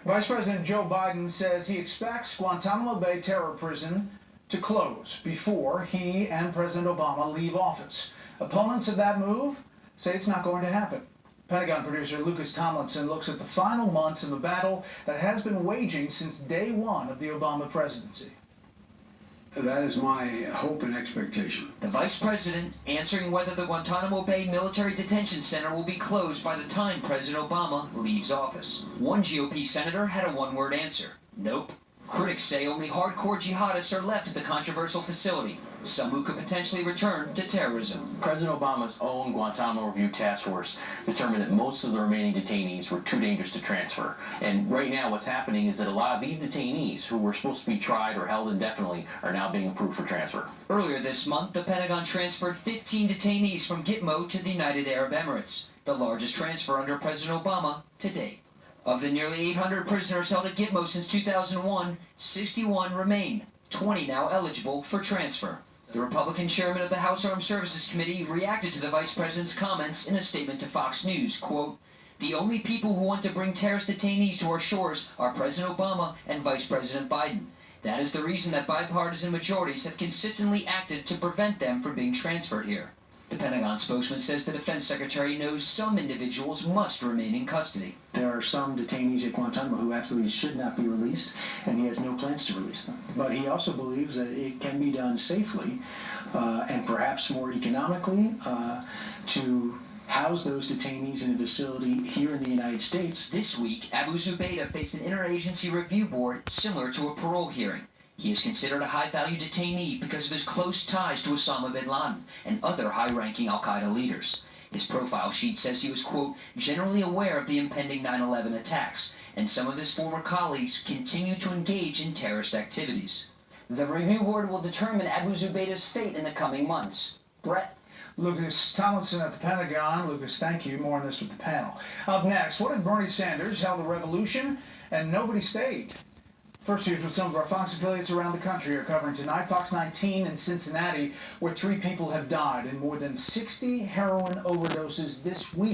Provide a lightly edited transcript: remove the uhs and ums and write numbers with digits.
Vice President Joe Biden says he expects Guantanamo Bay terror prison to close before he and President Obama leave office. Opponents of that move say it's not going to happen. Pentagon producer Lucas Tomlinson looks at the final months of a battle that has been waging since day one of the Obama presidency. That is my hope and expectation. The vice president answering whether the Guantanamo Bay Military Detention Center will be closed by the time President Obama leaves office. One GOP senator had a one-word answer: nope. Critics say only hardcore jihadists are left at the controversial facility, some who could potentially return to terrorism. President Obama's own Guantanamo Review Task Force determined that most of the remaining detainees were too dangerous to transfer. And right now what's happening is that a lot of these detainees who were supposed to be tried or held indefinitely are now being approved for transfer. Earlier this month, the Pentagon transferred 15 detainees from Gitmo to the United Arab Emirates, the largest transfer under President Obama to date. Of the nearly 800 prisoners held at Gitmo since 2001, 61 remain, 20 now eligible for transfer. The Republican chairman of the House Armed Services Committee reacted to the vice president's comments in a statement to Fox News, quote, "The only people who want to bring terrorist detainees to our shores are President Obama and Vice President Biden. That is the reason that bipartisan majorities have consistently acted to prevent them from being transferred here." The Pentagon spokesman says the defense secretary knows some individuals must remain in custody. There are some detainees at Guantanamo who absolutely should not be released, and he has no plans to release them. But he also believes that it can be done safely and perhaps more economically to house those detainees in a facility here in the United States. This week, Abu Zubaydah faced an interagency review board similar to a parole hearing. He is considered a high-value detainee because of his close ties to Osama bin Laden and other high-ranking al-Qaeda leaders. His profile sheet says he was, quote, generally aware of the impending 9/11 attacks, and some of his former colleagues continue to engage in terrorist activities. The review board will determine Abu Zubaydah's fate in the coming months. Brett? Lucas Tomlinson at the Pentagon. Lucas, thank you. More on this with the panel. Up next, what if Bernie Sanders held a revolution and nobody stayed? First News with some of our Fox affiliates around the country are covering tonight. Fox 19 in Cincinnati, where 3 people have died and more than 60 heroin overdoses this week.